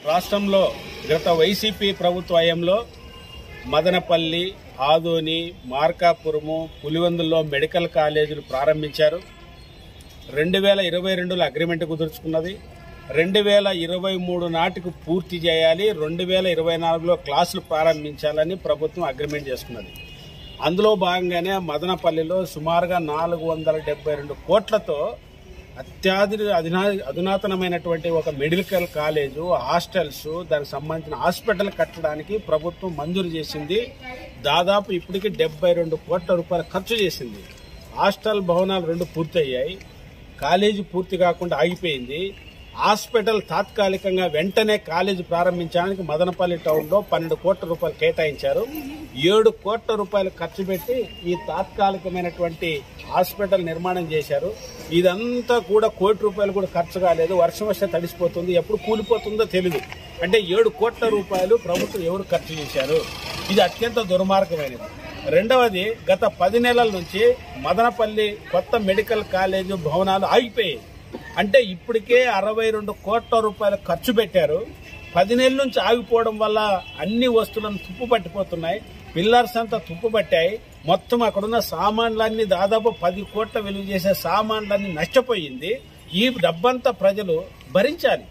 రాష్ట్రంలో గత వైసీపీ ప్రభుత్వ హయాంలో మదనపల్లి, ఆదోని, మార్కాపురము, పులివెందుల్లో మెడికల్ కాలేజీలు ప్రారంభించారు. 2022లో అగ్రిమెంట్ కుదుర్చుకున్నది. 2023 నాటికి పూర్తి చేయాలి, 2024లో క్లాసులు ప్రారంభించాలని ప్రభుత్వం అగ్రిమెంట్ చేసుకున్నది. అందులో భాగంగానే మదనపల్లిలో సుమారుగా 472 కోట్లతో అధునాతనమైనటువంటి ఒక మెడికల్ కాలేజు, హాస్టల్స్, దానికి సంబంధించిన హాస్పిటల్ కట్టడానికి ప్రభుత్వం మంజూరు చేసింది. దాదాపు ఇప్పటికి 72 కోట్ల రూపాయలు ఖర్చు చేసింది. హాస్టల్ భవనాలు 2 పూర్తయ్యాయి, కాలేజీ పూర్తి కాకుండా ఆగిపోయింది. హాస్పిటల్ తాత్కాలికంగా వెంటనే కాలేజీ ప్రారంభించడానికి మదనపల్లి టౌన్లో 12 కోట్ల రూపాయలు కేటాయించారు. 7 కోట్ల రూపాయలు ఖర్చు పెట్టి ఈ తాత్కాలికమైనటువంటి హాస్పిటల్ నిర్మాణం చేశారు. ఇదంతా కూడా 1 కోటి రూపాయలు కూడా ఖర్చు కాలేదు. వర్షం వస్తే తడిసిపోతుంది, ఎప్పుడు కూలిపోతుందో తెలియదు. అంటే 7 కోట్ల రూపాయలు ప్రభుత్వం ఎవరు ఖర్చు చేశారు? ఇది అత్యంత దుర్మార్గమైనది. రెండవది, గత 10 నెలల నుంచి మదనపల్లి కొత్త మెడికల్ కాలేజీ భవనాలు ఆగిపోయాయి. అంటే ఇప్పటికే 62 కోట్ల రూపాయలు ఖర్చు పెట్టారు. 10 నెలల నుంచి ఆగిపోవడం వల్ల అన్ని వస్తువులను తుప్పు పట్టిపోతున్నాయి, పిల్లర్స్ అంతా తుప్పు పట్టాయి. మొత్తం అక్కడున్న సామాన్లన్నీ దాదాపు 10 కోట్ల విలువ చేసే సామాన్లన్నీ నష్టపోయింది. ఈ డబ్బంతా ప్రజలు భరించాలి.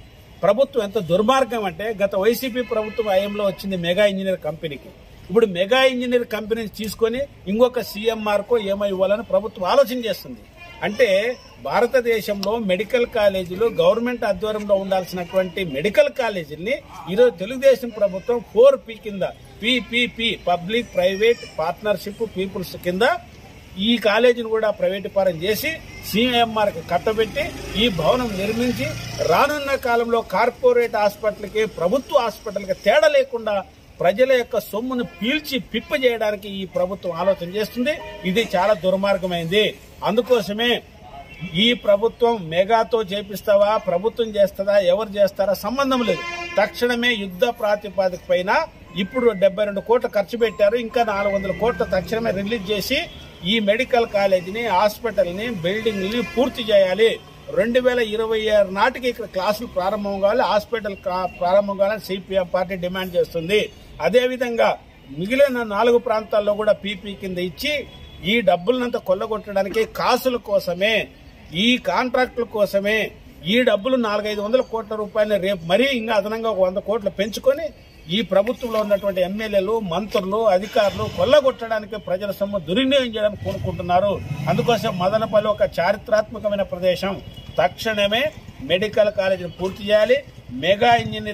ప్రభుత్వం ఎంత దుర్మార్గం అంటే, గత వైసీపీ ప్రభుత్వం హయాంలో వచ్చింది మెగా ఇంజనీర్ కంపెనీకి. ఇప్పుడు మెగా ఇంజనీర్ కంపెనీని తీసుకొని ఇంకొక సీఎంఆర్కో ఏమో ఇవ్వాలని ప్రభుత్వం ఆలోచన చేస్తుంది. అంటే భారతదేశంలో మెడికల్ కాలేజీలు గవర్నమెంట్ ఆధ్వర్యంలో ఉండాల్సినటువంటి మెడికల్ కాలేజీల్ని ఈరోజు తెలుగుదేశం ప్రభుత్వం 4P కింద, PPP public private partnership people's కింద ఈ కాలేజీని కూడా ప్రైవేటు పరం చేసి సీఎంఆర్కి కట్టబెట్టి ఈ భవనం నిర్మించి రానున్న కాలంలో కార్పొరేట్ హాస్పిటల్కి, ప్రభుత్వ హాస్పిటల్కి తేడా లేకుండా ప్రజల యొక్క సొమ్మును పీల్చి పిప్ప చేయడానికి ఈ ప్రభుత్వం ఆలోచన చేస్తుంది. ఇది చాలా దుర్మార్గమైంది. అందుకోసమే ఈ ప్రభుత్వం మెగాతో చేపిస్తావా, ప్రభుత్వం చేస్తుందా, ఎవరు చేస్తారా సంబంధం లేదు. తక్షణమే యుద్ధ ప్రాతిపదిక పైన ఇప్పుడు 72 కోట్లు ఖర్చు పెట్టారు. ఇంకా 400 కోట్ల తక్షణమే రిలీజ్ చేసి ఈ మెడికల్ కాలేజీని, హాస్పిటల్ని, బిల్డింగ్ని పూర్తి చేయాలి. 2026 నాటికి ఇక్కడ క్లాసులు ప్రారంభం కావాలి, హాస్పిటల్ ప్రారంభం కావాలని సిపిఎం పార్టీ డిమాండ్ చేస్తుంది. అదేవిధంగా మిగిలిన 4 ప్రాంతాల్లో కూడా పీపీ కింద ఇచ్చి ఈ డబ్బులనంతా కొల్లగొట్టడానికి, కాసుల కోసమే, ఈ కాంట్రాక్టుల కోసమే ఈ డబ్బులు 400-500 కోట్ల రూపాయలు రేపు మరీ ఇంకా అదనంగా 100 కోట్లు పెంచుకొని ఈ ప్రభుత్వంలో ఉన్నటువంటి ఎమ్మెల్యేలు, మంత్రులు, అధికారులు కొల్లగొట్టడానికి, ప్రజల సొమ్ము దుర్వినియోగం చేయడానికి కోరుకుంటున్నారు. అందుకోసం మదనపల్లి ఒక చారిత్రాత్మకమైన ప్రదేశం. తక్షణమే మెడికల్ కాలేజీని పూర్తి చేయాలి. Mega engineering